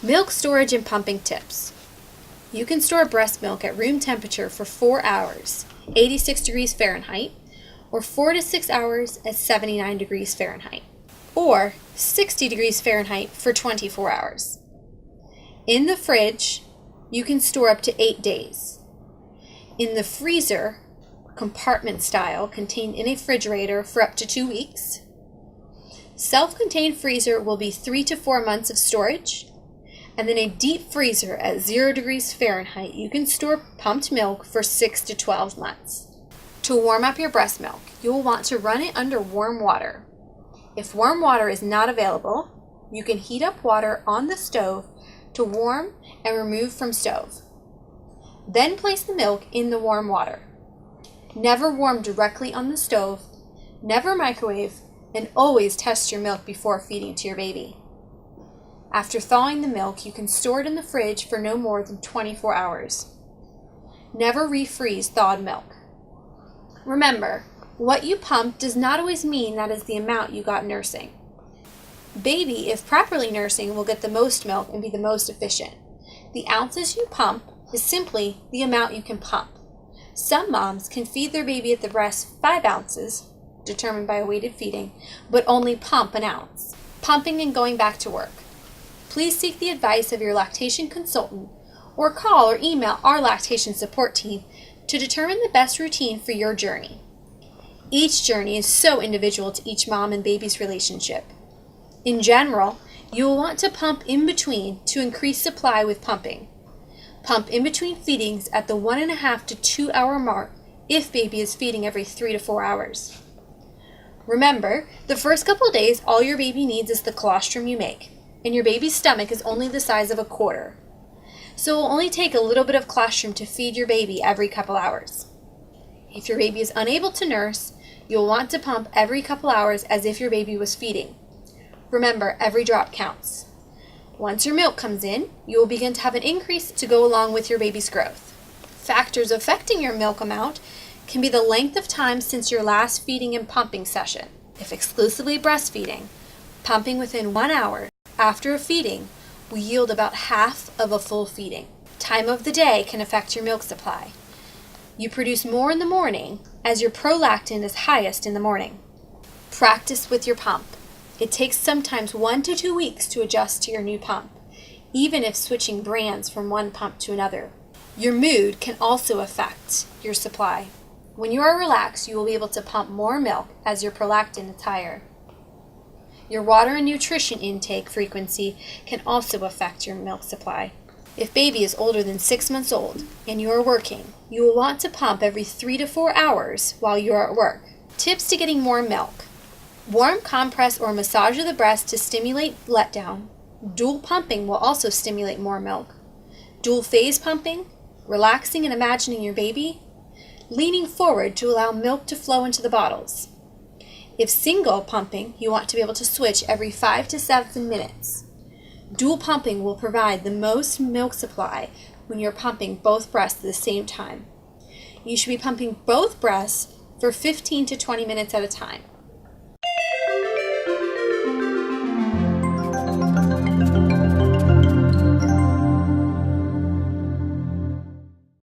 Milk storage and pumping tips. You can store breast milk at room temperature for 4 hours, 86 degrees Fahrenheit, or 4 to 6 hours at 79 degrees Fahrenheit, or 60 degrees Fahrenheit for 24 hours. In the fridge, you can store up to 8 days. In the freezer, compartment style, contained in a refrigerator for up to 2 weeks. Self-contained freezer will be 3 to 4 months of storage. And then a deep freezer at 0 degrees Fahrenheit, you can store pumped milk for 6 to 12 months. To warm up your breast milk, you will want to run it under warm water. If warm water is not available, you can heat up water on the stove to warm and remove from stove. Then place the milk in the warm water. Never warm directly on the stove, never microwave, and always test your milk before feeding to your baby. After thawing the milk, you can store it in the fridge for no more than 24 hours. Never refreeze thawed milk. Remember, what you pump does not always mean that is the amount you got nursing. Baby, if properly nursing, will get the most milk and be the most efficient. The ounces you pump is simply the amount you can pump. Some moms can feed their baby at the breast 5 ounces, determined by a weighted feeding, but only pump an ounce. Pumping and going back to work. Please seek the advice of your lactation consultant or call or email our lactation support team to determine the best routine for your journey. Each journey is so individual to each mom and baby's relationship. In general, you will want to pump in between to increase supply with pumping. Pump in between feedings at the 1.5 to 2 hour mark if baby is feeding every 3 to 4 hours. Remember, the first couple days all your baby needs is the colostrum you make, and your baby's stomach is only the size of a quarter. So it will only take a little bit of colostrum to feed your baby every couple hours. If your baby is unable to nurse, you'll want to pump every couple hours as if your baby was feeding. Remember, every drop counts. Once your milk comes in, you will begin to have an increase to go along with your baby's growth. Factors affecting your milk amount can be the length of time since your last feeding and pumping session. If exclusively breastfeeding, pumping within 1 hour after a feeding will yield about half of a full feeding. Time of the day can affect your milk supply. You produce more in the morning as your prolactin is highest in the morning. Practice with your pump. It takes sometimes 1 to 2 weeks to adjust to your new pump, even if switching brands from one pump to another. Your mood can also affect your supply. When you are relaxed, you will be able to pump more milk as your prolactin is higher. Your water and nutrition intake frequency can also affect your milk supply. If baby is older than 6 months old and you are working, you will want to pump every 3 to 4 hours while you are at work. Tips to getting more milk. Warm compress or massage of the breast to stimulate letdown. Dual pumping will also stimulate more milk. Dual phase pumping, relaxing and imagining your baby, leaning forward to allow milk to flow into the bottles. If single pumping, you want to be able to switch every 5 to 7 minutes. Dual pumping will provide the most milk supply when you're pumping both breasts at the same time. You should be pumping both breasts for 15 to 20 minutes at a time.